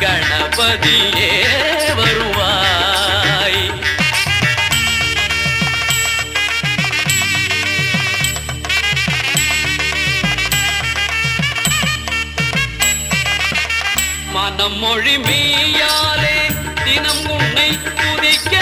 கணபதியே வருவாய். மனம் மொழி மெய்யாலே தினம் உன்னை துதிக்க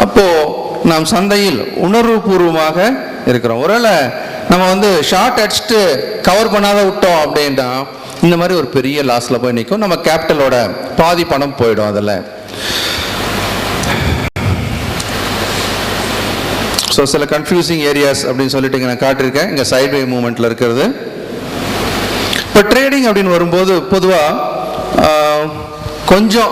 அப்போ நாம் சந்தையில் உணர்வுபூர்வமாக இருக்கிறோம். ஒருவேளை நம்ம ஷார்ட் அடிச்சுட்டு கவர் பண்ணாத விட்டோம் அப்படின்னா இந்த மாதிரி ஒரு பெரிய லாஸ்ல போய் நிற்கும். நம்ம கேபிட்டலோட பாதி பணம் போயிடும். அதில் ஸோ சில கன்ஃபியூசிங் ஏரியாஸ் அப்படின்னு சொல்லிட்டு நான் காட்டியிருக்கேன். இங்கே சைட்வே மூவ்மெண்ட்ல இருக்கிறது. இப்போ ட்ரேடிங் அப்படின்னு வரும்போது பொதுவாக கொஞ்சம்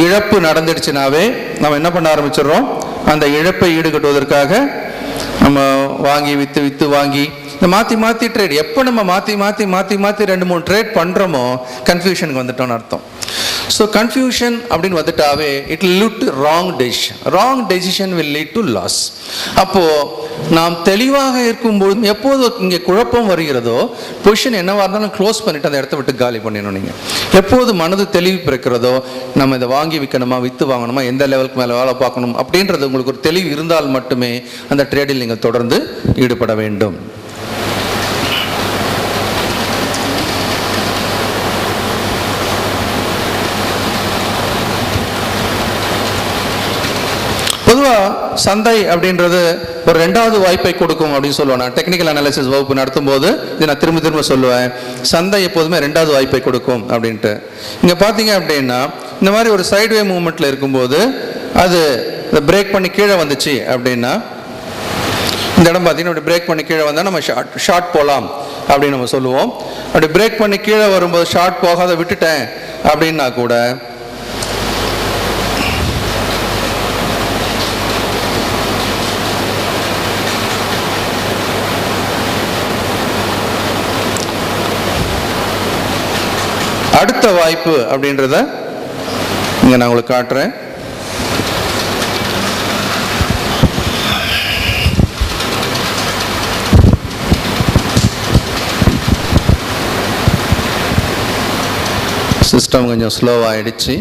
இழப்பு நடந்துடுச்சுனாவே நம்ம என்ன பண்ண ஆரம்பிச்சிடுறோம், அந்த இழப்பை ஈடுகட்டுவதற்காக நம்ம வாங்கி விற்று வாங்கி இந்த மாற்றி ட்ரேட். எப்போ நம்ம மாற்றி 2-3 ட்ரேட் பண்ணுறோமோ கன்ஃபியூஷனுக்கு வந்துட்டோம்னு அர்த்தம். ஸோ கன்ஃபியூஷன் அப்படின்னு வந்துட்டாவே it will lead to wrong decision will lead to loss. அப்போது நாம் தெளிவாக இருக்கும்போது எப்போது இங்கே குழப்பம் வருகிறதோ பொசிஷன் என்னவாக இருந்தாலும் க்ளோஸ் பண்ணிவிட்டு அந்த இடத்த விட்டு காலி பண்ணிடணும். நீங்கள் எப்போது மனது தெளிவு பிறக்கிறதோ நம்ம இதை வாங்கி விற்கணுமா விற்று வாங்கணுமா எந்த லெவலுக்கு மேலே வேலை பார்க்கணும் அப்படின்றது உங்களுக்கு ஒரு தெளிவு இருந்தால் மட்டுமே அந்த ட்ரேடில் நீங்கள் தொடர்ந்து ஈடுபட வேண்டும். பொதுவாக சந்தை அப்படின்றது ஒரு 2வது வாய்ப்பை கொடுக்கும் அப்படின்னு சொல்லுவேன். நான் டெக்னிக்கல் அனாலிசிஸ் வகுப்பு நடத்தும் போது இது நான் திரும்ப சொல்லுவேன், சந்தை எப்போதுமே 2வது வாய்ப்பை கொடுக்கும் அப்படின்ட்டு. இங்கே பார்த்தீங்க அப்படின்னா இந்த மாதிரி ஒரு சைட்வே மூவ்மெண்ட்டில் இருக்கும்போது அது பிரேக் பண்ணி கீழே வந்துச்சு அப்படின்னா இந்த இடம் பார்த்தீங்கன்னா அப்படி பிரேக் பண்ணி கீழே வந்தால் நம்ம ஷார்ட் போகலாம் அப்படின்னு நம்ம சொல்லுவோம். அப்படி பிரேக் பண்ணி கீழே வரும்போது ஷார்ட் போகாத விட்டுட்டேன் அப்படின்னா கூட அடுத்த வாய்ப்பு அப்படின்றத இங்கே நான் உங்களுக்கு காட்டுறேன். சிஸ்டம் கொஞ்சம் ஸ்லோவாகிடுச்சு.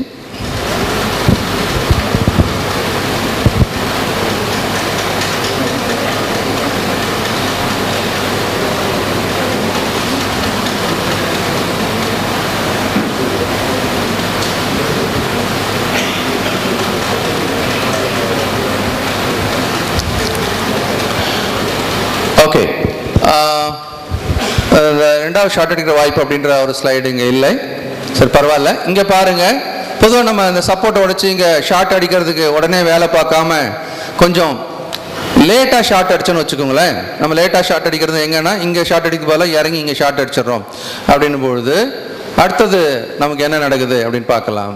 ஓகே, 2வது ஷார்ட் அடிக்கிற வாய்ப்பு அப்படின்ற ஒரு ஸ்லைடு இங்கே இல்லை. சரி, பரவாயில்ல. இங்கே பாருங்கள், பொதுவாக நம்ம இந்த சப்போர்ட்டை உடைச்சி இங்கே ஷார்ட் அடிக்கிறதுக்கு உடனே வேலை பார்க்காம கொஞ்சம் லேட்டாக ஷார்ட் அடிச்சோன்னு வச்சுக்கோங்களேன். நம்ம லேட்டாக ஷார்ட் அடிக்கிறது எங்கன்னா இங்கே ஷார்ட் அடிக்க போல இறங்கி இங்கே ஷார்ட் அடிச்சிடறோம். அப்படின்னும் பொழுது அடுத்தது நமக்கு என்ன நடக்குது அப்படின்னு பார்க்கலாம்.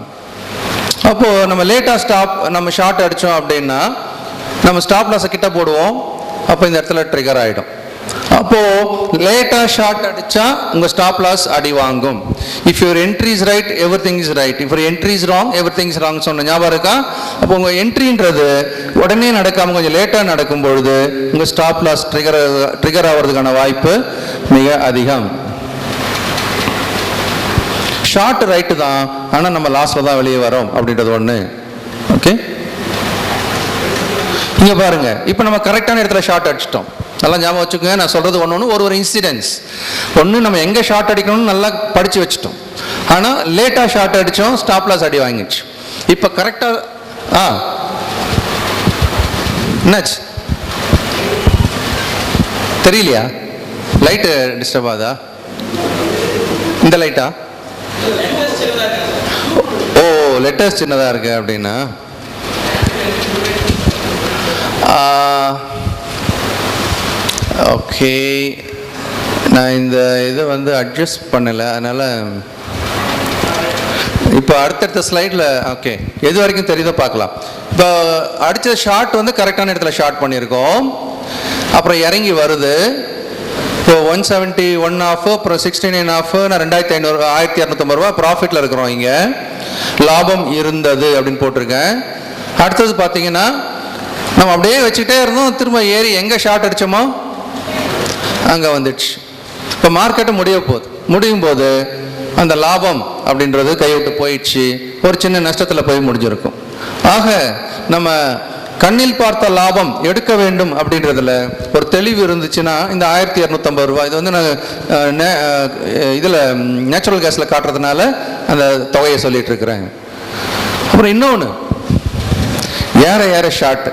அப்போது நம்ம லேட்டாக நம்ம ஷார்ட் அடித்தோம் அப்படின்னா நம்ம ஸ்டாப் லாஸை கிட்ட போடுவோம். அப்போ இந்த இடத்துல ட்ரிகர் ஆகிடும். அப்போது லேட்டாக ஷார்ட் அடித்தா உங்கள் ஸ்டாப் லாஸ் அடி வாங்கும். If your entry is right every thing is right, if your entry is wrong every thing is wrong சொன்ன ஞாபகம் இருக்கா? அப்போ உங்கள் என்ட்ரின்றது உடனே நடக்காமல் கொஞ்சம் லேட்டாக நடக்கும் பொழுது உங்கள் ஸ்டாப் லாஸ் ட்ரிகர் ஆகிறதுக்கான வாய்ப்பு மிக அதிகம். ஷார்ட் ரைட்டு தான், ஆனால் நம்ம லாஸ்ட்டில் தான் வெளியே வரோம் அப்படின்றது ஒன்று. ஓகே, இங்கே பாருங்க, இப்போ நம்ம கரெக்டான இடத்துல ஷார்ட் அடிச்சிட்டோம். நல்லா ஞாபகம் வச்சுக்கோங்க. நான் சொல்கிறது ஒன்று ஒரு இன்சிடென்ட்ஸ். ஒன்று நம்ம எங்கே ஷார்ட் அடிக்கணும்னு நல்லா படித்து வச்சுட்டோம், ஆனால் லேட்டாக ஷார்ட் அடித்தோம், ஸ்டாப் லாஸ் அடி வாங்கிடுச்சு. இப்போ கரெக்டாக என்னாச்சு தெரியலையா? லைட்டு டிஸ்டர்ப் ஆகுதா? இந்த லைட்டா? ஓ, லெட்டர்ஸ் சின்னதாக இருக்கு அப்படின்னா ஓகே. நான் இந்த இதை வந்து அட்ஜஸ்ட் பண்ணலை, அதனால் இப்போ அடுத்தடுத்த ஸ்லைடில் ஓகே எது வரைக்கும் தெரியுதோ பார்க்கலாம். இப்போ அடித்த ஷார்ட் வந்து கரெக்டான இடத்துல ஷார்ட் பண்ணியிருக்கோம். அப்புறம் இறங்கி வருது. இப்போ 171 ஆஃப், அப்புறம் 69 ஆஃப், நான் 2500 1250 ரூபா ப்ராஃபிட்டில் இருக்கிறோம். இங்கே லாபம் இருந்தது அப்படின்னு போட்டிருக்கேன். அடுத்தது பார்த்தீங்கன்னா நம்ம அப்படியே வச்சுக்கிட்டே இருந்தோம், திரும்ப ஏறி எங்கே ஷார்ட் அடித்தோமோ அங்கே வந்துடுச்சு. இப்போ மார்க்கெட்டு முடியும் போது அந்த லாபம் அப்படின்றது கைவிட்டு போயிடுச்சு, ஒரு சின்ன நஷ்டத்தில் போய் முடிஞ்சிருக்கும். ஆக நம்ம கண்ணில் பார்த்த லாபம் எடுக்க வேண்டும் அப்படின்றதுல ஒரு தெளிவு இருந்துச்சுன்னா இந்த 1250 ரூபா இது வந்து நான் இதில் நேச்சுரல் கேஸில் காட்டுறதுனால அந்த தொகையை சொல்லிட்டு இருக்கிறேன். அப்புறம் இன்னொன்று, ஏற ஷார்ட்.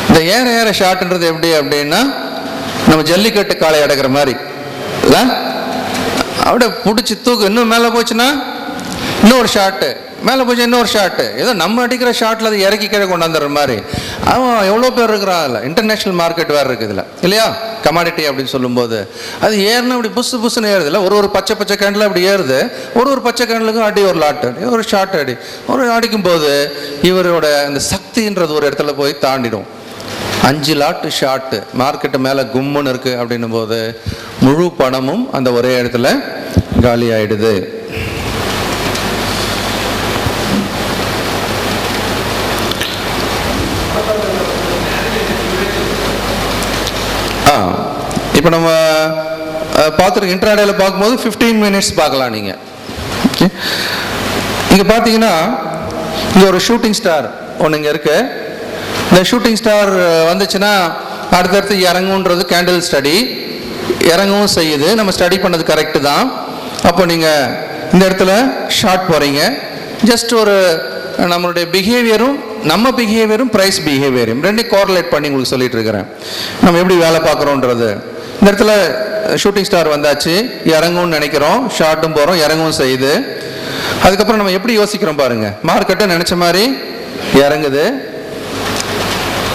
இந்த ஏற ஷார்ட்ன்றது எப்படி அப்படின்னா நம்ம ஜல்லிக்கட்டு காளை அடக்கிற மாதிரி இல்லை, அப்படியே பிடிச்சி தூக்கு. இன்னும் மேலே போச்சுன்னா இன்னொரு ஷார்ட்டு, மேலே போச்சு இன்னொரு ஷார்ட்டு. ஏதோ நம்ம அடிக்கிற ஷார்ட்டில் அது இறக்கி கீழே கொண்டாந்துற மாதிரி. அவன் எவ்வளோ பேர் இருக்கிறான் இல்லை, இன்டர்நேஷ்னல் மார்க்கெட் வேறு இருக்குது இதில் இல்லையா, கமாடிட்டி அப்படின்னு சொல்லும்போது அது ஏறுனா அப்படி புஸ்ஸுன்னு ஏறுது இல்லை. ஒரு பச்சை கேண்டில் அப்படி ஏறுது, ஒரு பச்சை கேண்டலுக்கும் அடி, ஒரு லாட் அடி, ஒரு ஷார்ட் அடி, ஒரு அடிக்கும்போது இவரோட அந்த சக்தின்றது ஒரு இடத்துல போய் தாண்டிடும். 5 லாட்டு ஷார்ட்டு மார்க்கெட்டு மேலே கும்முன்னு இருக்குது அப்படின்னும் போது முழு பணமும் அந்த ஒரே இடத்துல காலி ஆயிடுது. இப்போ நம்ம பார்த்துருக்க இன்ட்ராடேயில் பார்க்கும்போது 15 மினிட்ஸ் பார்க்கலாம் நீங்கள். இங்கே பார்த்தீங்கன்னா இங்கே ஒரு ஷூட்டிங் ஸ்டார் ஒன்று இங்கே இருக்கு. இந்த ஷூட்டிங் ஸ்டார் வந்துச்சுன்னா அடுத்தடுத்து இறங்குன்றது கேண்டில் ஸ்டடி, இறங்கவும் செய்யுது. நம்ம ஸ்டடி பண்ணது கரெக்டு தான். அப்போ நீங்கள் இந்த இடத்துல ஷார்ட் போகிறீங்க. ஜஸ்ட் ஒரு நம்மளுடைய நம்ம பிஹேவியரும் ப்ரைஸ் பிஹேவியரும் ரெண்டையும் கோரிலேட் பண்ணி உங்களுக்கு சொல்லிட்டு இருக்கிறேன், நம்ம எப்படி வேலை பார்க்குறோன்றது. இந்த இடத்துல ஷூட்டிங் ஸ்டார் வந்தாச்சு, இறங்கும்னு நினைக்கிறோம், ஷார்ட்டும் போகிறோம், இறங்கவும் செய்யுது. அதுக்கப்புறம் நம்ம எப்படி யோசிக்கிறோம் பாருங்கள், மார்க்கெட்டை நினச்ச மாதிரி இறங்குது.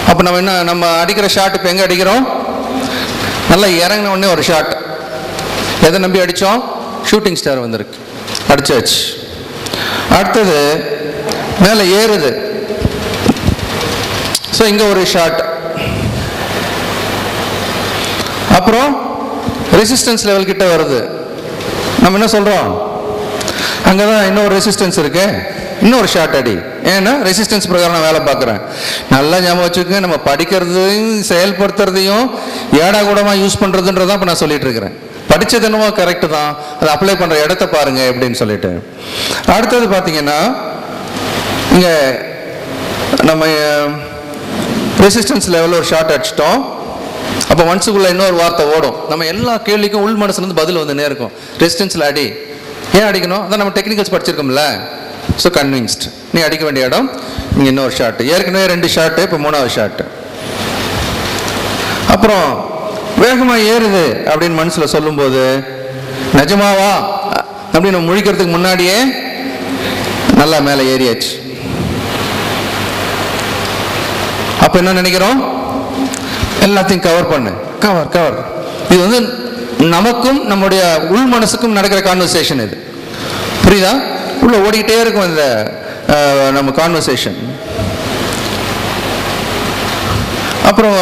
அப்போ நம்ம அடிக்கிற ஷார்ட் இப்போ எங்கே அடிக்கிறோம், நல்லா இறங்கின உடனே ஒரு ஷார்ட். எதை நம்பி அடித்தோம், ஷூட்டிங் ஸ்டார் வந்திருக்கு, அடிச்சாச்சு. அடுத்தது மேலே ஏறுது, ஸோ இங்கே ஒரு ஷார்ட். அப்புறம் ரெசிஸ்டன்ஸ் லெவல் கிட்ட வருது, நம்ம என்ன சொல்கிறோம், அங்கே தான் இன்னொரு ரெசிஸ்டன்ஸ் இருக்கு, இன்னொரு ஷார்ட் அடி. ஏன்னா ரெசிஸ்டன்ஸ் பிரகாரம் நான் வேலை பார்க்குறேன். நல்லா ஞாபகம் வச்சுக்கோங்க, நம்ம படிக்கிறதையும் செயல்படுத்துறதையும் ஏடா கூடமாக யூஸ் பண்ணுறதுன்றதான் இப்போ நான் சொல்லிட்டு இருக்கிறேன். படித்தது என்னமோ கரெக்டு தான், அதை அப்ளை பண்ணுற இடத்த பாருங்க எப்படின்னு சொல்லிட்டு. அடுத்தது பார்த்தீங்கன்னா இங்கே நம்ம ரெசிஸ்டன்ஸ் லெவலில் ஒரு ஷார்ட் அடிச்சிட்டோம். அப்போ மனசுக்குள்ளே இன்னொரு வார்த்தை ஓடும், நம்ம எல்லா கேள்விக்கும் உள் மனசுலேருந்து பதில் வந்துன்னே இருக்கும். ரெசிஸ்டன்ஸில் அடி, ஏன் அடிக்கணும், அதான் நம்ம டெக்னிக்கல்ஸ் படிச்சிருக்கோம்ல. ஸோ கன்வின்ஸ்ட், நீ அடிக்க வேண்டிய இடம் இங்கே இன்னொரு ஷார்ட்டு, ஏற்கனவே 2 ஷார்ட்டு, இப்போ 3வது ஷார்ட்டு. அப்புறம் வேகமாக ஏறுது அப்படின்னு மனசில் சொல்லும்போது நிஜமாவா அப்படின்னு முழிக்கிறதுக்கு முன்னாடியே நல்லா மேலே ஏறியாச்சு. அப்போ என்ன நினைக்கிறோம், எல்லாத்தையும் கவர் பண்ணு, கவர். இது வந்து நமக்கும் நம்முடைய உள் மனசுக்கும் நடக்கிற கான்வர்சேஷன். இது புரியுதா, உள்ள ஓடிக்கிட்டே இருக்கும் இந்த நம்ம கான்வர்சேஷன். அப்புறம்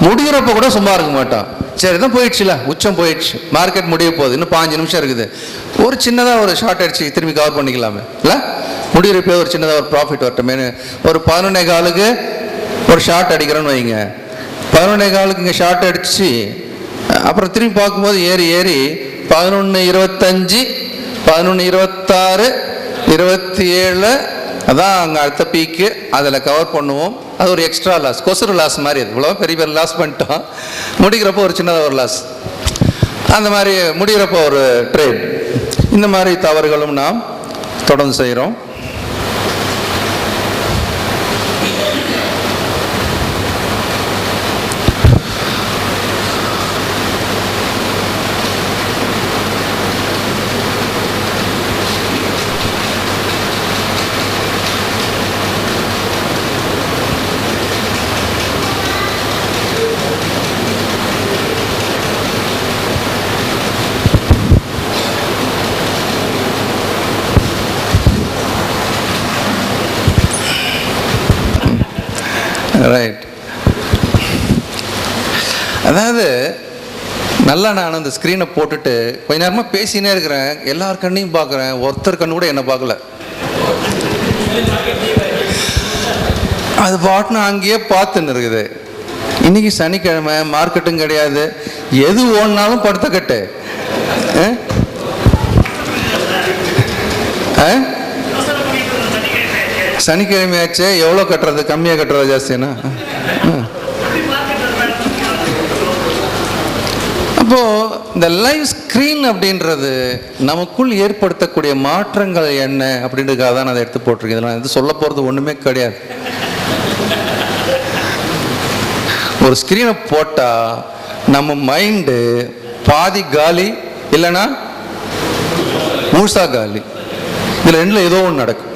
முடிகிறப்ப கூட சும்மா இருக்க மாட்டோம். சரி தான் போயிடுச்சுல, உச்சம் போயிடுச்சு, மார்க்கெட் முடிய போகுது, இன்னும் 5 நிமிஷம் இருக்குது, ஒரு சின்னதாக ஒரு ஷார்ட் அடிச்சு திரும்பி கவர் பண்ணிக்கலாமே இல்லை, முடிகிறப்ப ஒரு சின்னதாக ஒரு ப்ராஃபிட் வரட்டுமேனு ஒரு 11:15 ஒரு ஷார்ட் அடிக்கிறோன்னு வைங்க. 11:15 இங்கே ஷார்ட் அடிச்சு அப்புறம் திரும்பி பார்க்கும்போது ஏறி 11:25 11:26 27 அதான் அங்கே அடுத்த பீக்கு அதில் கவர் பண்ணுவோம். அது ஒரு எக்ஸ்ட்ரா லாஸ், கொசுறு லாஸ் மாதிரி. அது இவ்வளோ பெரிய பெரிய லாஸ் பண்ணிட்டோம், முடிக்கிறப்போ ஒரு சின்னதாக ஒரு லாஸ், அந்த மாதிரி முடிகிறப்போ ஒரு ட்ரேட். இந்த மாதிரி தவறுகளும் நாம் தொடர்ந்து செய்கிறோம். ரைட். அதாவது நல்லா நான் அந்த ஸ்க்ரீனை போட்டுட்டு கொஞ்ச நேரமாக பேசினே இருக்கிறேன், எல்லார் கண்ணையும் பார்க்குறேன், ஒருத்தர் கண்ணு கூட என்னை பார்க்கல. அது பாட்டுன்னு அங்கேயே பார்த்துன்னு இருக்குது. இன்னைக்கு சனிக்கிழமை, மார்க்கெட்டும் கிடையாது, எது ஓடினாலும் படுத்த கட்டு. சனிக்கிழமையாச்சே, எவ்வளோ கட்டுறது, கம்மியாக கட்டுறது ஜாஸ்தினா? அப்போது இந்த லைவ் ஸ்க்ரீன் அப்படின்றது நமக்குள் ஏற்படுத்தக்கூடிய மாற்றங்கள் என்ன அப்படின்றதுக்காக தான் நான் அதை எடுத்து போட்டிருக்கேன். நான் எது சொல்ல போகிறது ஒன்றுமே கிடையாது. ஒரு ஸ்க்ரீனை போட்டால் நம்ம மைண்டு பாதி காலி, இல்லைன்னா முழுசா காலி. இதில் ரெண்டில் ஏதோ ஒன்று நடக்கும்.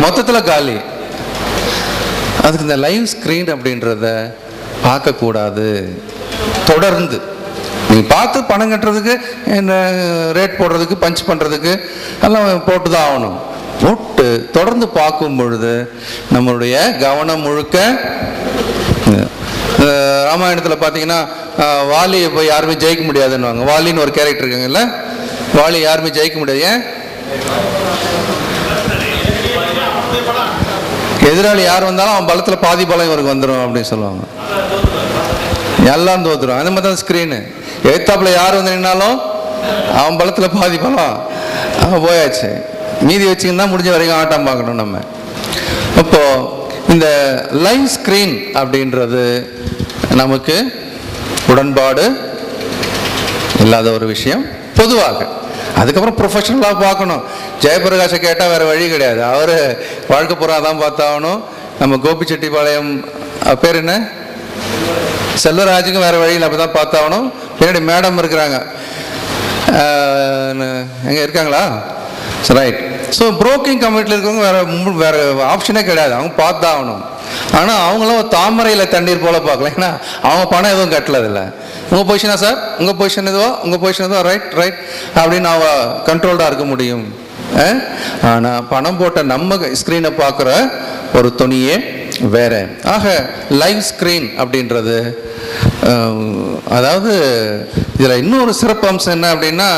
மொத்தத்தில் காலி. அதுக்கு இந்த லைவ் ஸ்க்ரீன் அப்படின்றத பார்க்கக்கூடாது. தொடர்ந்து நீங்கள் பார்த்து பணம் கட்டுறதுக்கு, என்ன ரேட் போடுறதுக்கு, பஞ்ச் பண்ணுறதுக்கு எல்லாம் போட்டு தான் ஆகணும். போட்டு தொடர்ந்து பார்க்கும் பொழுது நம்மளுடைய கவனம் முழுக்க, ராமாயணத்தில் பார்த்தீங்கன்னா வாலி போய் யாருமே ஜெயிக்க முடியாதுன்னு, வாலின்னு ஒரு கேரக்டர் இருக்காங்கல்ல, வாலி யாருமே ஜெயிக்க முடியாது. ஏன்? எதிராளி யார் வந்தாலும் அவன் பலத்தில் பாதி பலம் இவருக்கு வந்துடும் அப்படின்னு சொல்லுவாங்க. எல்லாம் தோத்துரும். அந்த மாதிரி தான் ஸ்க்ரீனு. எழுத்தாப்பில் யார் வந்து நின்னாலும் அவன் பலத்தில் பாதி பலம், அவன் போயாச்சு. மீதி வச்சுக்கின்னு தான் முடிஞ்ச வரைக்கும் ஆட்டம் பார்க்கணும் நம்ம. அப்போது இந்த லைவ் ஸ்க்ரீன் அப்படின்றது நமக்கு உடன்பாடு இல்லாத ஒரு விஷயம் பொதுவாக. அதுக்கப்புறம் ப்ரொஃபஷனலாக பார்க்கணும். ஜெயபிரகாஷை கேட்டால் வேறு வழி கிடையாது, அவர் வாழ்க்கை புறா தான் பார்த்தாகணும். நம்ம கோபிச்செட்டிப்பாளையம் பேர் என்ன, செல்வராஜுக்கும் வேறு வழியில் அப்படி தான் பார்த்தாகணும். பின்னாடி மேடம் இருக்கிறாங்க, எங்கே இருக்காங்களா? ரைட். ஸோ புரோக்கிங் கமிட்டியில் இருக்கிறவங்க வேறு ஆப்ஷனே கிடையாது, அவங்க பார்த்தாகணும். ஆனால் அவங்களும் தாமரையில் தண்ணீர் போல் பார்க்கலாம். ஏன்னா அவங்க பணம் எதுவும் கட்டலதில்லை. உங்கள் பொசிஷனா சார், உங்கள் பொசிஷன் எதுவோ, உங்கள் பொசிஷன் எதுவோ, ரைட் அப்படின்னு அவங்க கண்ட்ரோல்டாக இருக்க முடியும். ஆனால் பணம் போட்ட நம்ம ஸ்க்ரீனை பார்க்குற ஒரு துணியே வேற. ஆக லைவ் ஸ்க்ரீன் அப்படின்றது, அதாவது இதில் இன்னொரு சிறப்பு அம்சம் என்ன அப்படின்னா,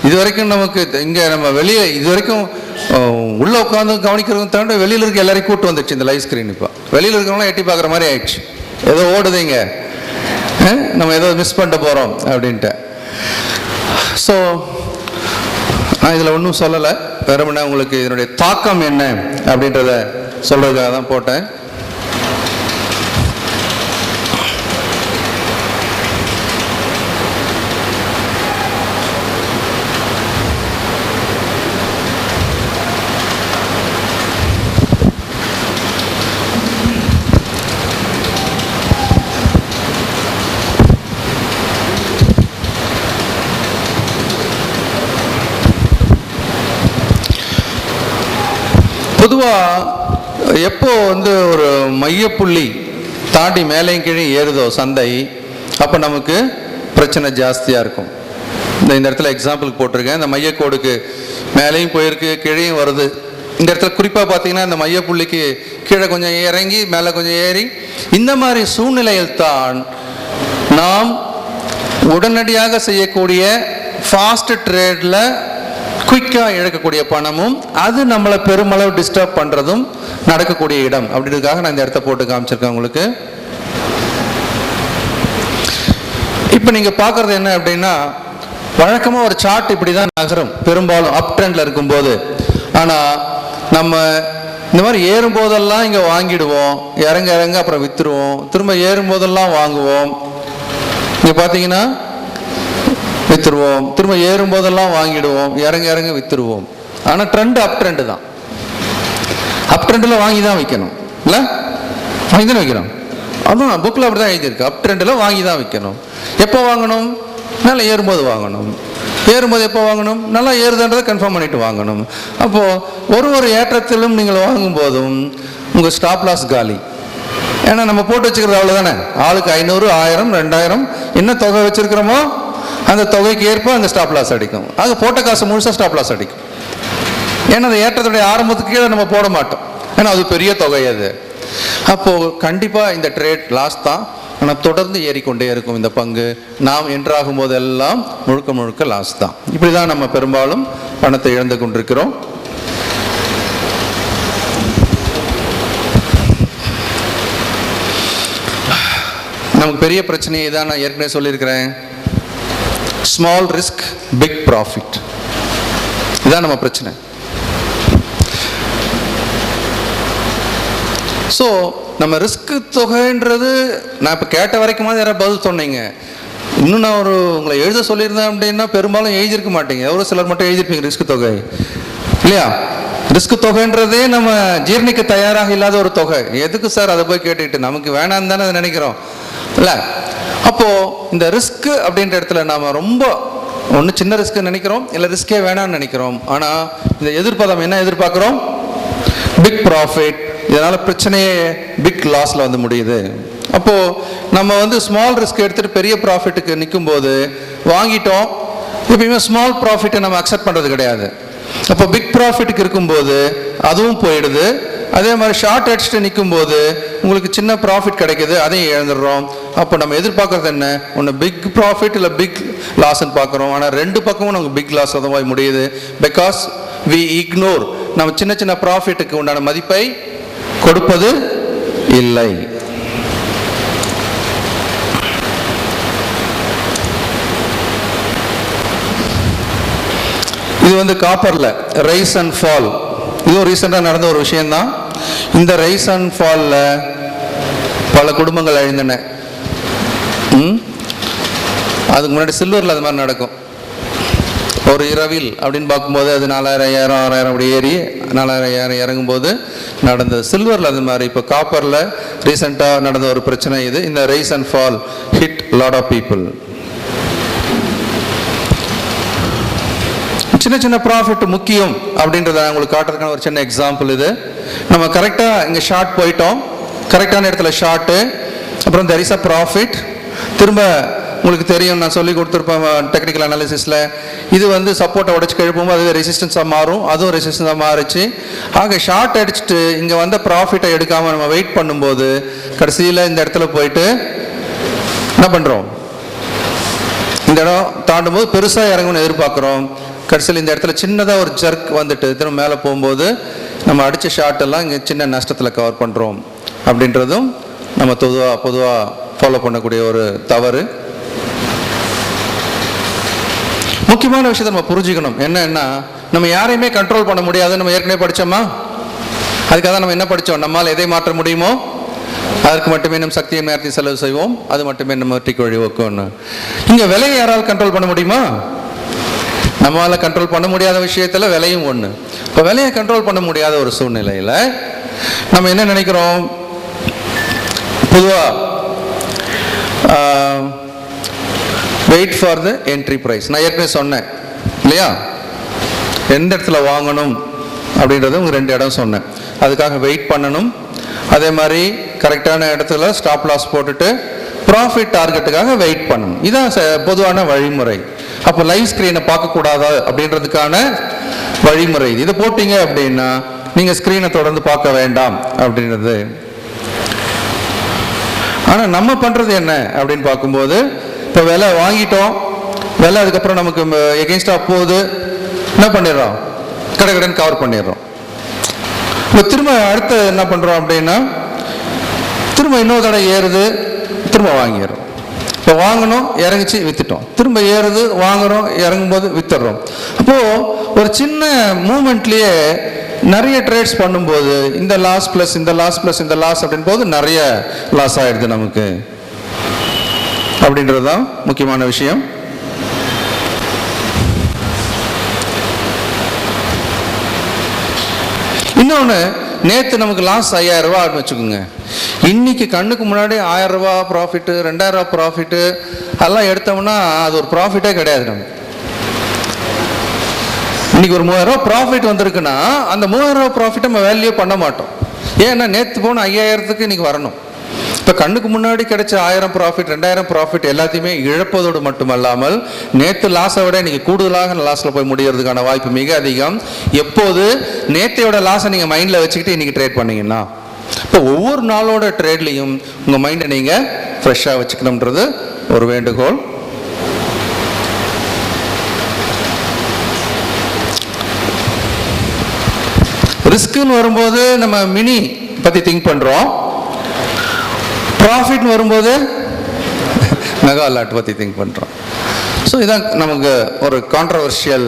இது வரைக்கும் நமக்கு இங்கே நம்ம வெளியே இது வரைக்கும் உள்ளே உட்காந்து கவனிக்கிறவங்க தாண்டி வெளியில் இருக்க எல்லாரையும் கூட்டு வந்துடுச்சு இந்த லைவ் ஸ்க்ரீன். இப்போ வெளியில் இருக்கிறவங்களாம் எட்டி பார்க்குற மாதிரி ஆயிடுச்சு. ஏதோ ஓடுதுங்க, நம்ம ஏதோ மிஸ் பண்ணிட்டு போகிறோம் அப்படின்ட்டு. ஸோ நான் இதில் ஒன்றும் சொல்லலை, வெறுமனே உங்களுக்கு இதனுடைய தாக்கம் என்ன அப்படின்றத சொல்கிறதுக்காக தான் போட்டேன். பொதுவாக எப்போ ஒரு மையப்புள்ளி தாண்டி மேலேயும் கீழே ஏறுதோ சந்தை, அப்போ நமக்கு பிரச்சனை ஜாஸ்தியாக இருக்கும். இந்த இடத்துல எக்ஸாம்பிளுக்கு போட்டிருக்கேன். இந்த மையக்கோடுக்கு மேலேயும் போயிருக்கு, கீழேயும் வருது. இந்த இடத்துல குறிப்பாக பார்த்தீங்கன்னா இந்த மையப்புள்ளிக்கு கீழே கொஞ்சம் இறங்கி மேலே கொஞ்சம் ஏறி, இந்த மாதிரி சூழ்நிலையில் தான் நாம் உடனடியாக செய்யக்கூடிய ஃபாஸ்ட் ட்ரேடில் குயிக்காக இழக்கக்கூடிய பணமும், அது நம்மளை பெருமளவு டிஸ்டர்ப் பண்ணுறதும் நடக்கக்கூடிய இடம். அப்படின்றதுக்காக நான் இந்த இடத்த போட்டு காமிச்சிருக்கேன் உங்களுக்கு. இப்போ நீங்கள் பார்க்குறது என்ன அப்படின்னா, வழக்கமாக ஒரு சார்ட் இப்படி தான் நகரும் பெரும்பாலும் அப் ட்ரெண்டில் இருக்கும்போது. ஆனால் நம்ம இந்த மாதிரி ஏறும்போதெல்லாம் இங்கே வாங்கிடுவோம், இறங்க இறங்க அப்புறம் விற்றுருவோம், திரும்ப ஏறும்போதெல்லாம் வாங்குவோம், இங்கே பார்த்தீங்கன்னா விற்றுருவோம், திரும்ப ஏறும்போதெல்லாம் வாங்கிடுவோம், இறங்க இறங்க விற்றுருவோம். ஆனால் ட்ரெண்டு அப் ட்ரெண்டு தான். அப் ட்ரெண்டில் வாங்கி தான் வைக்கணும், இல்லை வாங்கி தானே வைக்கணும். அதுவும் புக்கில் அப்படி தான் எழுதியிருக்கு, அப் ட்ரெண்டில் வாங்கி தான் வைக்கணும். எப்போ வாங்கணும்? நல்லா ஏறும்போது வாங்கணும். ஏறும்போது எப்போ வாங்கணும்? நல்லா ஏறுதுன்றதை கன்ஃபார்ம் பண்ணிட்டு வாங்கணும். அப்போது ஒரு ஏற்றத்திலும் நீங்கள் வாங்கும்போதும் உங்கள் ஸ்டாப் லாஸ் காலி. ஏன்னா நம்ம போட்டு வச்சுக்கிறது அவ்வளோதானே, ஆளுக்கு 500, 1000, 2000 என்ன தொகை வச்சுருக்கிறோமோ அந்த தொகைக்கு ஏற்ப அந்த ஸ்டாப் லாஸ் அடிக்கும். அது போட்ட காசு முழுசாக ஸ்டாப் லாஸ் அடிக்கும். ஏன்னா அந்த ஏற்றத்துடைய ஆரம்பத்துக்கு கீழே நம்ம போட மாட்டோம், ஏன்னா அது பெரிய தொகை அது. அப்போது கண்டிப்பாக இந்த ட்ரேட் லாஸ் தான். ஆனால் தொடர்ந்து ஏறிக்கொண்டே இருக்கும் இந்த பங்கு. நாம் என்றாகும் போதெல்லாம் முழுக்க முழுக்க லாஸ் தான். இப்படி தான் நம்ம பெரும்பாலும் பணத்தை இழந்து கொண்டிருக்கிறோம். நமக்கு பெரிய பிரச்சனையை தான் நான் ஏற்கனவே சொல்லியிருக்கிறேன், ஸ்மால் ரிஸ்க் பிக் ப்ராஃபிட். இதுதான் நம்ம பிரச்சனை. ஸோ நம்ம ரிஸ்க் தொகைன்றது நான் இப்போ கேட்ட வரைக்கும் யாராவது பதில் சொன்னீங்க. இன்னும் நான் உங்களை எழுத சொல்லியிருந்தேன் அப்படின்னா பெரும்பாலும் எழுதியிருக்க மாட்டீங்க, எவ்வளோ சிலர் மட்டும் எழுதியிருப்பீங்க ரிஸ்க் தொகை, இல்லையா? ரிஸ்க் தொகைன்றதே நம்ம ஜீர்ணிக்க தயாராக இல்லாத ஒரு தொகை. எதுக்கு சார் அதை போய் கேட்டுக்கிட்டு, நமக்கு வேணான்னு தானே அதை நினைக்கிறோம், இல்லை? அப்போது இந்த ரிஸ்க் அப்படின்ற இடத்துல நாம் ரொம்ப ஒன்று சின்ன ரிஸ்க்கு நினைக்கிறோம், இல்லை ரிஸ்கே வேணான்னு நினைக்கிறோம். ஆனால் இந்த எதிர்பார்த்தோம் என்ன எதிர்பார்க்குறோம்? Big profit. இதனால் பிரச்சனையே பிக் லாஸில் வந்து முடியுது. அப்போது நம்ம ஸ்மால் ரிஸ்க் எடுத்துகிட்டு பெரிய ப்ராஃபிட்டுக்கு நிற்கும் போது வாங்கிட்டோம், எப்பயுமே ஸ்மால் ப்ராஃபிட்டை நம்ம அக்செப்ட் பண்ணுறது கிடையாது. அப்போ பிக் ப்ராஃபிட்டுக்கு இருக்கும்போது அதுவும் போயிடுது. அதே மாதிரி ஷார்ட் அடிச்சுட்டு நிற்கும் போது உங்களுக்கு சின்ன ப்ராஃபிட் கிடைக்குது, அதையும் இழந்துடுறோம். அப்போ நம்ம எதிர்பார்க்கறது என்ன? ஒன்று பிக் ப்ராஃபிட் இல்லை பிக் லாஸ்ன்னு பார்க்குறோம். ஆனால் ரெண்டு பக்கமும் நமக்கு பிக் லாஸ் தான் போய் முடியுது. பிகாஸ் வி இக்னோர், நம்ம சின்ன சின்ன ப்ராஃபிட்டுக்கு உண்டான மதிப்பை கொடுப்பது இல்லை. இது காப்பரில் ரைஸ் அண்ட் ஃபால், இது ரீசெண்டாக நடந்த ஒரு விஷயம்தான். இந்த ரைஸ் அண்ட் ஃபாலில் பல குடும்பங்கள் அழிந்தன. அதுக்கு முன்னாடி சில்வரில் அது மாதிரி நடக்கும். ஒரு இரவில் அப்படின்னு பார்க்கும்போது அது 4000, 6000 அப்படி ஏறி 4000 இறங்கும்போது நடந்தது. சில்வரில் அது மாதிரி. இப்போ காப்பரில் ரீசெண்டாக நடந்த ஒரு பிரச்சனை இது. இந்த rise and fall hit lot of people. சின்ன சின்ன ப்ராஃபிட் முக்கியம் அப்படின்றத உங்களுக்கு காட்டுறதுக்கான ஒரு சின்ன எக்ஸாம்பிள் இது. நம்ம கரெக்டாக இங்கே ஷார்ட் போயிட்டோம், கரெக்டான இடத்துல ஷார்ட்டு, அப்புறம் தெர் இஸ் அ ப்ராஃபிட். திரும்ப உங்களுக்கு தெரியும், நான் சொல்லி கொடுத்துருப்பேன் டெக்னிக்கல் அனாலிசிஸில், இது சப்போர்ட்டை உடச்சி கழுப்பும்போது அதுவே ரெசிஸ்டன்ஸாக மாறும், அதுவும் ரெசிஸ்டன்ஸாக மாறிச்சு. ஆக ஷார்ட் அடிச்சுட்டு இங்கே வந்த ப்ராஃபிட்டை எடுக்காமல் நம்ம வெயிட் பண்ணும்போது கடைசியில் இந்த இடத்துல போயிட்டு என்ன பண்ணுறோம்? இந்த இடம் தாண்டும் போது பெருசாக இறங்கணும்னு எதிர்பார்க்குறோம். கடைசியில் இந்த இடத்துல சின்னதாக ஒரு ஜர்க் வந்துட்டு திரும்ப மேலே போகும்போது நம்ம அடித்த ஷார்ட்டெல்லாம் இங்கே சின்ன நஷ்டத்தில் கவர் பண்ணுறோம். அப்படின்றதும் நம்ம பொதுவாக ஃபாலோ பண்ணக்கூடிய ஒரு தவறு. முக்கியமான விஷயத்தை நம்ம புரிஞ்சுக்கணும். என்னன்னா, நம்ம யாரையுமே கண்ட்ரோல் பண்ண முடியாது. நம்ம ஏற்கனவே படித்தோமா? அதுக்காக தான் நம்ம என்ன படித்தோம்? நம்மால் எதை மாற்ற முடியுமோ அதற்கு மட்டுமே நம்ம சக்தியை நேரத்தை செலவு செய்வோம், அது மட்டுமே நம்ம வெற்றிக்கு வழிவகுக்கும். இங்கே விலையை யாரால் கண்ட்ரோல் பண்ண முடியுமா? நம்மளால் கண்ட்ரோல் பண்ண முடியாத விஷயத்தில் விலையும் ஒன்று. இப்போ விலையை கண்ட்ரோல் பண்ண முடியாத ஒரு சூழ்நிலையில் நம்ம என்ன நினைக்கிறோம்? பொதுவாக wait for the entry price. நான் ஏற்கனவே சொன்னேன் இல்லையா, எந்த இடத்துல வாங்கணும் அப்படின்றது உங்கள் 2 இடம் சொன்னேன். அதுக்காக வெயிட் பண்ணணும். அதே மாதிரி கரெக்டான இடத்துல ஸ்டாப் லாஸ் போட்டுட்டு ப்ராஃபிட் டார்கெட்டுக்காக வெயிட் பண்ணணும். இதுதான் பொதுவான வழிமுறை. அப்போ லைவ் ஸ்க்ரீனை பார்க்கக்கூடாது அப்படின்றதுக்கான வழிமுறை. இதை போட்டிங்க அப்படின்னா நீங்கள் ஸ்க்ரீனை தொடர்ந்து பார்க்க வேண்டாம் அப்படின்றது. ஆனால் நம்ம பண்ணுறது என்ன அப்படின்னு பார்க்கும்போது, இப்போ விலை வாங்கிட்டோம், விலை அதுக்கப்புறம் நமக்கு எகெயின்ஸ்டாக போகுது, என்ன பண்ணிடுறோம்? கடன் கவர் பண்ணிடுறோம். இப்போ திரும்ப அடுத்து என்ன பண்ணுறோம் அப்படின்னா, திரும்ப இன்னொரு தடவை ஏறுது, திரும்ப வாங்கிடுறோம். இப்போ வாங்கணும், இறங்கிச்சு, வித்துட்டோம். திரும்ப ஏறுது, வாங்குறோம், இறங்கும்போது வித்துடுறோம். அப்போது ஒரு சின்ன மூமெண்ட்லேயே நிறைய ட்ரேட்ஸ் பண்ணும்போது இந்த லாஸ் ப்ளஸ் இந்த லாஸ் ப்ளஸ் இந்த லாஸ் அப்படின் போது நிறைய லாஸ் ஆகிடுது நமக்கு. அப்படின்றது தான் முக்கியமான விஷயம். இன்னொன்று, நேற்று நமக்கு லாஸ் 5000 ரூபா வச்சுக்கோங்க. இன்னைக்கு கண்ணுக்கு முன்னாடி 1000 ரூபா ப்ராஃபிட்டு, 2000 ரூபா ப்ராஃபிட்டு அதெல்லாம் எடுத்தோம்னா அது ஒரு ப்ராஃபிட்டே கிடையாது நமக்கு. இன்னைக்கு ஒரு 3000 ரூபா ப்ராஃபிட் வந்திருக்குன்னா அந்த 3000 ரூபா ப்ராஃபிட் நம்ம வேல்யூ பண்ண மாட்டோம். ஏன்னா நேற்று போன 5000க்கு இன்னைக்கு வரணும். இப்போ கண்ணுக்கு முன்னாடி கிடைச்ச 1000 ப்ராஃபிட், 2000 ப்ராஃபிட் எல்லாத்தையுமே இழப்பதோடு மட்டுமல்லாமல் நேற்று லாஸை விட இன்னைக்கு கூடுதலாக லாஸில் போய் முடியறதுக்கான வாய்ப்பு மிக அதிகம். எப்போது நேற்றையோட லாஸை நீங்கள் மைண்டில் வச்சுக்கிட்டு இன்னைக்கு ட்ரேட் பண்ணீங்கன்னா, இப்போ ஒவ்வொரு நாளோட ட்ரேட்லையும் உங்கள் மைண்டை நீங்கள் ஃப்ரெஷ்ஷாக வச்சுக்கணுன்றது ஒரு வேண்டுகோள். ரிஸ்க்குன்னு வரும்போது நம்ம மினி பற்றி திங்க் பண்ணுறோம். ப்ராஃபிட்னு வரும்போது மெகா லாட் பற்றி திங்க் பண்ணுறோம். ஸோ இதான் நமக்கு ஒரு கான்ட்ரவர்ஷியல்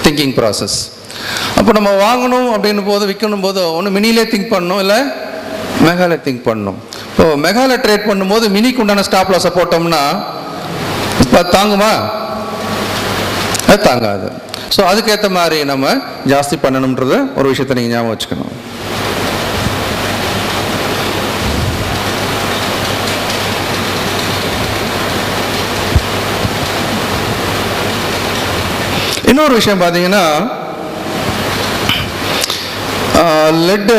திங்கிங் ப்ராசஸ். அப்போ நம்ம வாங்கணும் அப்படின்னு போது, விற்கணும் போது ஒன்று மினிலே திங்க் பண்ணணும், இல்லை மெகாவில் திங்க் பண்ணணும். இப்போது மெகாவில் ட்ரேட் பண்ணும்போது மினிக்கு உண்டான ஸ்டாப் லாஸை போட்டோம்னா இப்போ தாங்குமா? அது தாங்காது. ஸோ அதுக்கேற்ற மாதிரி நம்ம ஜாஸ்தி பண்ணணுன்றது ஒரு விஷயத்தை நீங்கள் ஞாபகம் வச்சுக்கணும். இன்னொரு விஷயம் பார்த்தீங்கன்னா, லெட்டு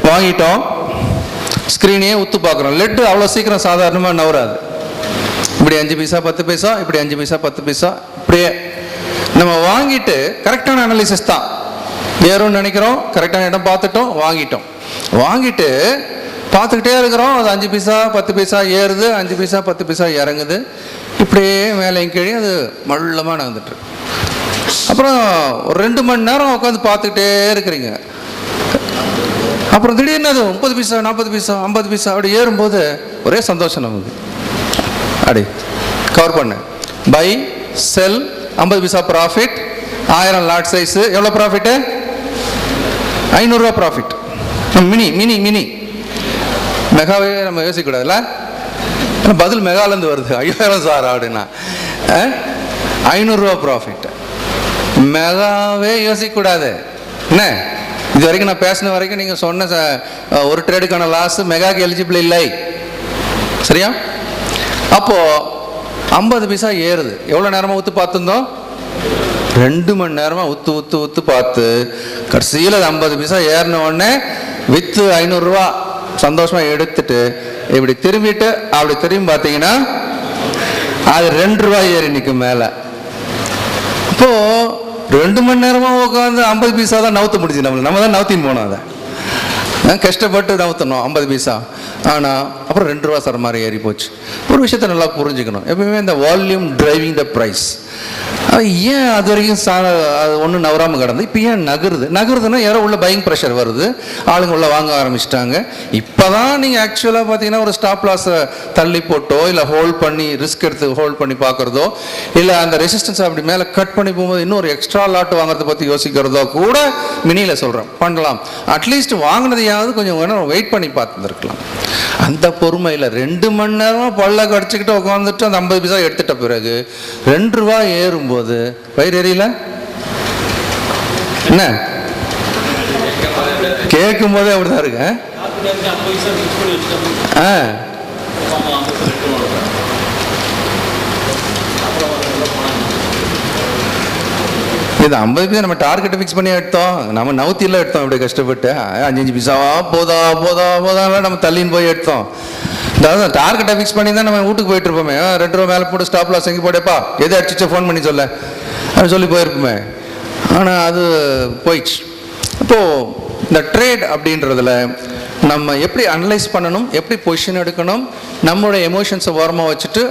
வாங்கிட்டோம், ஸ்க்ரீனையே உத்து பார்க்குறோம். லெட்டு அவ்வளோ சீக்கிரம் சாதாரணமாக நவராது. இப்படி 5 பைசா 10 பைசா, இப்படி 5 பைசா 10 பைசா, இப்படியே நம்ம வாங்கிட்டு கரெக்டான அனாலிசிஸ் தான். ஏறும்னு நினைக்கிறோம், கரெக்டான இடம் பார்த்துட்டோம், வாங்கிட்டோம். வாங்கிட்டு பார்த்துக்கிட்டே இருக்கிறோம், அது 5 பைசா 10 பைசா ஏறுது, 5 பைசா 10 பைசா இறங்குது, இப்படியே மேலே கீழே அது மள்ளமாக நடந்துட்டு. அப்புறம் ஒரு 2 மணி நேரம் உட்காந்து பார்த்துக்கிட்டே இருக்கிறீங்க. அப்புறம் திடீர்னு அது 30 பைசா 40 பைசா 50 பைசா அப்படி ஏறும்போது ஒரே சந்தோஷம் நமக்கு. அப்படி கவர் பண்ண by sell 50 paisa profit, 1000 lot size, எவ்வளோ ப்ராஃபிட்டு? 500 ரூபா ப்ராஃபிட். மினி மினி மினி மெகாவே நம்ம யோசிக்கக்கூடாதுல்ல. பதில் மெகாலேருந்து வருது, 5000 சார் அப்படின்னா 500 ரூபா ப்ராஃபிட். மெகாவே யோசிக்கக்கூடாது. என்ன இது வரைக்கும் நான் பேசின வரைக்கும் நீங்கள் சொன்ன ஒரு ட்ரேடுக்கான லாஸ் மெகாக்கு எலிஜிபிள் இல்லை, சரியா? அப்போது 50 பைசா ஏறுது. எவ்வளோ நேரமாக ஊற்று பார்த்துருந்தோம்? 2 மணி நேரமாக ஊற்று ஊற்று ஊற்று பார்த்து கடைசியில் 50 பைசா ஏறின உடனே விற்று 500 ரூபா சந்தோஷமாக எடுத்துட்டு இப்படி திரும்பிட்டு அப்படி திரும்பி பார்த்தீங்கன்னா அது 2 ரூபா ஏறி நிற்கும் மேலே. இப்போது 2 மணி நேரமாக உட்காந்து 50 பைசா தான் நவுத்த முடிஞ்சு. நம்ம தான் நவுத்தின்னு போனோம், அதை கஷ்டப்பட்டு நவுத்தணும் 50 பைசா. ஆனால் அப்புறம் 2 ரூபா சார் மாதிரி ஏறி போச்சு. ஒரு விஷயத்தை நல்லா புரிஞ்சுக்கணும். எப்பவுமே இந்த வால்யூம் டிரைவிங் த ப்ரைஸ். ஏன் அது வரைக்கும் அது ஒன்றும் நவராமல் கிடந்து இப்போ ஏன் நகருதுன்னா யாரோ உள்ள பையிங் ப்ரெஷர் வருது, ஆளுங்க உள்ள வாங்க ஆரம்பிச்சிட்டாங்க. இப்போ தான் நீங்கள் ஆக்சுவலாக பார்த்தீங்கன்னா ஒரு ஸ்டாப் லாஸை தள்ளி போட்டோ இல்லை ஹோல்ட் பண்ணி ரிஸ்க் எடுத்து ஹோல்ட் பண்ணி பார்க்குறதோ இல்லை அந்த ரெசிஸ்டன்ஸ் அப்படி மேலே கட் பண்ணி போகும்போது இன்னொரு எக்ஸ்ட்ரா லாட் வாங்குறத பற்றி யோசிக்கிறதோ கூட மினியில் சொல்கிறேன் பண்ணலாம். அட்லீஸ்ட் வாங்கினதையாவது கொஞ்சம் வேணும் வெயிட் பண்ணி பார்த்துருக்கலாம். அந்த பொறுமையில் 2 மணி நேரமாக பல்ல கடிச்சிக்கிட்டு உட்காந்துட்டு அந்த 50 பைசா எடுத்துட்ட பிறகு 2 ரூபா ஏறும்போது வயிறு எரியல? என்ன கேட்கும் போதே அப்படிதான் இருக்கு. இது 50 பைசா நம்ம டார்கெட்டை ஃபிக்ஸ் பண்ணி எடுத்தோம், நம்ம நவுத்தியில் எடுத்தோம். இப்படி கஷ்டப்பட்டு 5 பைசாவா போதா போதா போதா நம்ம தள்ளின்னு போய் எடுத்தோம். அதாவது டார்கெட்டை ஃபிக்ஸ் பண்ணி தான் நம்ம வீட்டுக்கு போயிட்டு இருப்போமே. 2 ரூபா மேலே போட்டு ஸ்டாப் லாஸ் எங்கே போடப்பா எதை அடிச்சிச்சோ ஃபோன் பண்ணி சொல்ல அப்படின்னு சொல்லி போயிருப்போமே. ஆனால் அது போயிடுச்சு. இப்போது இந்த ட்ரேட் அப்படின்றதுல நம்ம எப்படி அனலைஸ் பண்ணணும், எப்படி பொசிஷன் எடுக்கணும், நம்மளுடைய எமோஷன்ஸை ஓரமாக வச்சுட்டு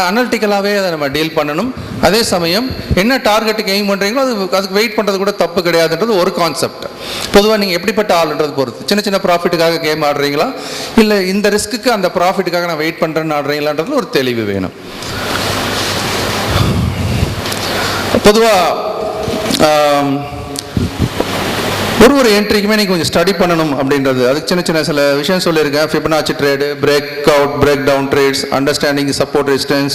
அனலிட்டிக்கலாகவே அதை நம்ம டீல் பண்ணணும். அதே சமயம் என்ன டார்கெட்டுக்கு எய்ம் பண்ணுறீங்களோ அதுக்கு வெயிட் பண்ணுறது கூட தப்பு கிடையாதுன்றது ஒரு கான்செப்ட். பொதுவாக நீங்கள் எப்படிப்பட்ட ஆளுன்றது பொறுத்து, சின்ன சின்ன ப்ராஃபிட்டுக்காக கேம் ஆடுறீங்களா, இல்லை இந்த ரிஸ்க்கு அந்த ப்ராஃபிட்டுக்காக நான் வெயிட் பண்ணுறேன்னு ஆடுறீங்களான்றது ஒரு தெளிவு வேணும். பொதுவாக ஒரு என்ட்ரிக்குமே நீங்கள் கொஞ்சம் ஸ்டடி பண்ணணும் அப்படின்றது, அதுக்கு சின்ன சின்ன சில விஷயம் சொல்லியிருக்கேன். Fibonacci trade, break out, break down trades, understanding support resistance,